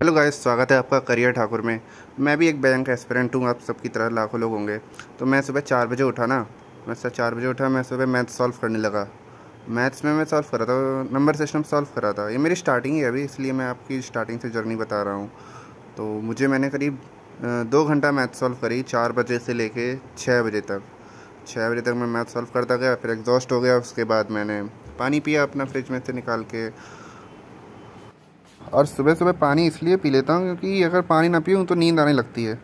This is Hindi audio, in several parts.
हेलो गाइस, स्वागत है आपका करियर ठाकुर में। मैं भी एक बैंक एस्पिरेंट हूँ, आप सबकी तरह लाखों लोग होंगे। तो मैं सुबह 4 बजे उठा ना। मैं सुबह 4 बजे उठा, मैं सुबह मैथ सॉल्व करने लगा। मैथ्स में मैं सॉल्व कर रहा था, नंबर सिस्टम सॉल्व कर रहा था। ये मेरी स्टार्टिंग है अभी, इसलिए मैं आपकी स्टार्टिंग से जर्नी बता रहा हूँ। तो मैंने करीब 2 घंटा मैथ सॉल्व करी, 4 बजे से लेके 6 बजे तक। 6 बजे तक मैं मैथ सॉल्व करता गया, फिर एग्जॉस्ट हो गया। उसके बाद मैंने पानी पिया अपना फ्रिज में से निकाल के। और सुबह सुबह पानी इसलिए पी लेता हूँ क्योंकि अगर पानी ना पीऊँ तो नींद आने लगती है।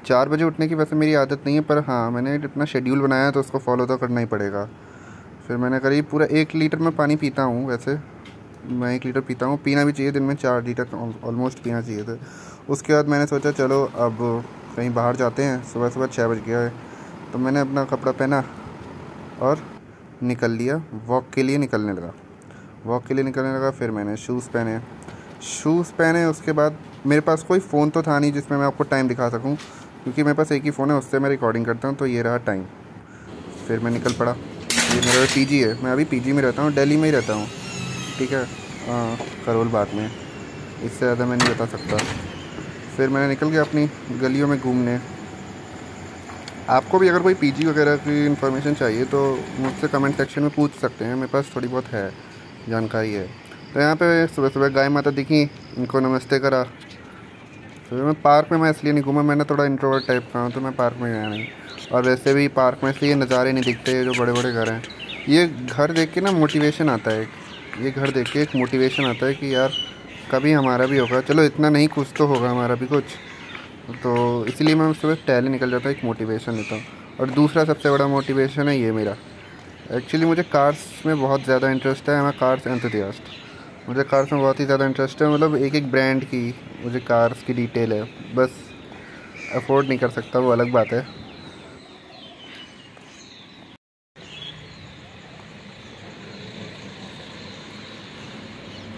4 बजे उठने की वैसे मेरी आदत नहीं है, पर हाँ, मैंने अपना शेड्यूल बनाया है तो उसको फॉलो तो करना ही पड़ेगा। फिर मैंने करीब पूरा 1 लीटर में पानी पीता हूँ। वैसे मैं 1 लीटर पीता हूँ, पीना भी चाहिए, दिन में 4 लीटर ऑलमोस्ट पीना चाहिए था। उसके बाद मैंने सोचा चलो अब कहीं बाहर जाते हैं। सुबह सुबह 6 बज गया है, तो मैंने अपना कपड़ा पहना और निकल लिया। वॉक के लिए निकलने लगा। फिर मैंने शूज़ पहने। उसके बाद मेरे पास कोई फ़ोन तो था नहीं जिसमें मैं आपको टाइम दिखा सकूं, क्योंकि मेरे पास एक ही फ़ोन है, उससे मैं रिकॉर्डिंग करता हूं। तो ये रहा टाइम। फिर मैं निकल पड़ा। ये मेरा पीजी है, मैं अभी पीजी में रहता हूं, दिल्ली में ही रहता हूं। ठीक है, करोल बाग में। इससे ज़्यादा मैं नहीं बता सकता। फिर मैंने निकल गया अपनी गलियों में घूमने। आपको भी अगर कोई पीजी वगैरह की इन्फॉर्मेशन चाहिए तो मुझसे कमेंट सेक्शन में पूछ सकते हैं, मेरे पास थोड़ी बहुत है, जानकारी है। तो यहाँ पे सुबह सुबह गाय माता दिखी, इनको नमस्ते करा। फिर मैं पार्क में, मैं इसलिए नहीं घूमा, मैंने थोड़ा इंट्रोवर्ट टाइप का हूँ तो मैं पार्क में गया नहीं। और वैसे भी पार्क में से ये नज़ारे नहीं दिखते जो बड़े बड़े घर हैं। ये घर देख के ना मोटिवेशन आता है ये घर देख के एक मोटिवेशन आता है कि यार कभी हमारा भी होगा, चलो इतना नहीं, कुछ तो होगा हमारा भी कुछ। तो इसलिए मैं सुबह टहले निकल जाता हूँ, एक मोटिवेशन लेता हूँ। और दूसरा सबसे बड़ा मोटिवेशन है ये मेरा। एक्चुअली मुझे कार्स में बहुत ज़्यादा इंटरेस्ट है, मैं कार्स एंथुसियास्ट। मुझे कार्स में बहुत ही ज़्यादा इंटरेस्ट है, मतलब एक एक ब्रांड की मुझे कार्स की डिटेल है। बस अफोर्ड नहीं कर सकता, वो अलग बात है।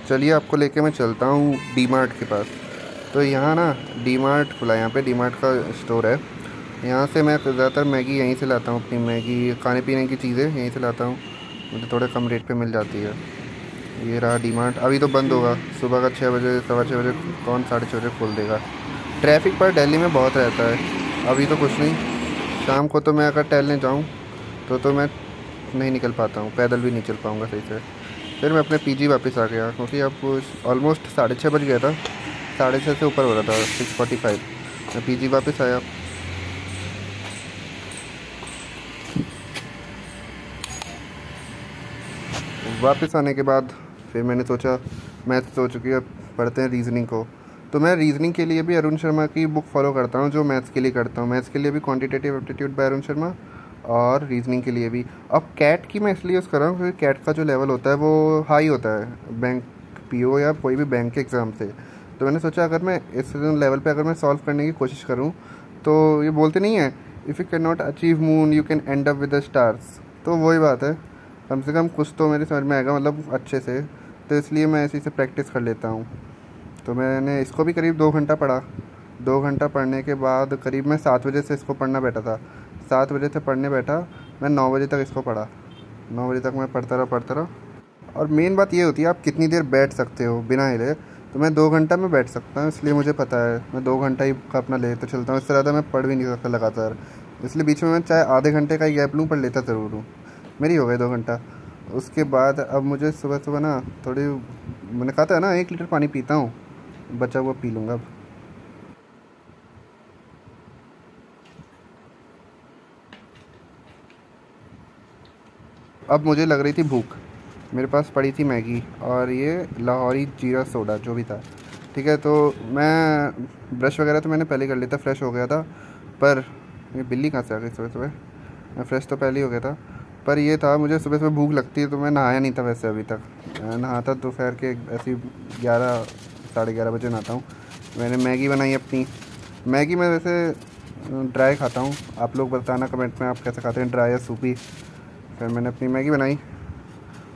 चलिए आपको लेके मैं चलता हूँ डी मार्ट के पास। तो यहाँ ना डी मार्ट खुला है, यहाँ पे डी मार्ट का स्टोर है। यहाँ से मैं ज़्यादातर मैगी यहीं से लाता हूँ, अपनी मैगी खाने पीने की चीज़ें यहीं से लाता हूँ, मुझे थोड़े कम रेट पे मिल जाती है। ये रहा डी मार्ट, अभी तो बंद होगा। सुबह का 6 बजे, 6:15 बजे कौन 6:30 बजे खोल देगा। ट्रैफिक पर दिल्ली में बहुत रहता है। अभी तो कुछ नहीं, शाम को तो मैं अगर टहलने जाऊँ तो मैं नहीं निकल पाता हूँ, पैदल भी नहीं चल पाऊँगा सही से। फिर मैं अपने पीजी वापस आ गया, क्योंकि अब ऑलमोस्ट 6:30 बज गया था, 6:30 से ऊपर हो रहा था, 6:45। मैं पीजी वापस आया। वापस आने के बाद फिर मैंने सोचा, मैथ्स हो चुकी है, अब पढ़ते हैं रीजनिंग को। तो मैं रीजनिंग के लिए भी अरुण शर्मा की बुक फॉलो करता हूँ, जो मैथ्स के लिए करता हूँ। मैथ्स के लिए भी quantitative aptitude bye Arun Sharma, और रीजनिंग के लिए भी। अब कैट की मैं इसलिए यूज़ कर रहा हूँ क्योंकि कैट का जो लेवल होता है वो हाई होता है बैंक पीओ या कोई भी बैंक के एग्ज़ाम से। तो मैंने सोचा अगर मैं इस लेवल पे अगर मैं सॉल्व करने की कोशिश करूँ, तो ये बोलते नहीं है, if you can not achieve moon you can and up with the stars. तो वही बात है, कम से कम कुछ तो मेरे समझ में आएगा, मतलब अच्छे से। तो इसलिए मैं इसी से प्रैक्टिस कर लेता हूँ। तो मैंने इसको भी करीब 2 घंटा पढ़ा। 2 घंटा पढ़ने के बाद करीब मैं 7 बजे से इसको पढ़ना बैठा था। 7 बजे से पढ़ने बैठा, मैं 9 बजे तक इसको पढ़ा। 9 बजे तक मैं पढ़ता रहा। और मेन बात ये होती है आप कितनी देर बैठ सकते हो बिना हिले। तो मैं 2 घंटा में बैठ सकता हूँ, इसलिए मुझे पता है मैं 2 घंटा ही का अपना ले तो चलता हूँ। इससे ज़्यादा मैं पढ़ भी नहीं सकता लगातार, इसलिए बीच में मैं चाहे आधे घंटे का ही गैप लूँ, पर लेता ज़रूर हूँ। मेरी हो गई 2 घंटा। उसके बाद अब मुझे सुबह सुबह ना थोड़ी, मैंने कहा था ना 1 लीटर पानी पीता हूँ, बचा हुआ पी लूँगा अब। मुझे लग रही थी भूख, मेरे पास पड़ी थी मैगी और ये लाहौरी जीरा सोडा जो भी था। ठीक है, तो मैं ब्रश वगैरह तो मैंने पहले ही कर लिया था, फ्रेश हो गया था। पर ये बिल्ली कहाँ से आ गई सुबह सुबह। मैं फ्रेश तो पहले ही हो गया था, पर ये था मुझे सुबह सुबह भूख लगती है, तो मैं नहाया नहीं था वैसे अभी तक। मैं नहाता दोपहर के ऐसी 11, 11:30 बजे नहाता हूँ। मैंने मैगी बनाई अपनी। मैगी में वैसे ड्राई खाता हूँ, आप लोग बताना कमेंट में आप कैसे खाते हैं, ड्राई या सूपी। फिर मैंने अपनी मैगी बनाई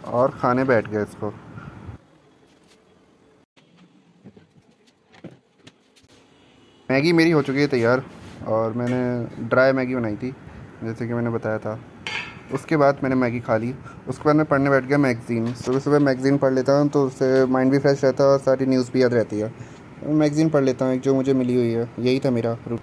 और खाने बैठ गया इसको। मैगी मेरी हो चुकी है तैयार, और मैंने ड्राई मैगी बनाई थी जैसे कि मैंने बताया था। उसके बाद मैंने मैगी खा ली। उसके बाद मैं पढ़ने बैठ गया मैगज़ीन। सुबह सुबह मैगज़ीन पढ़ लेता हूँ तो उससे माइंड भी फ्रेश रहता है और सारी न्यूज़ भी याद रहती है। मैगज़ीन पढ़ लेता हूँ एक जो मुझे मिली हुई है, यही था मेरा रूट।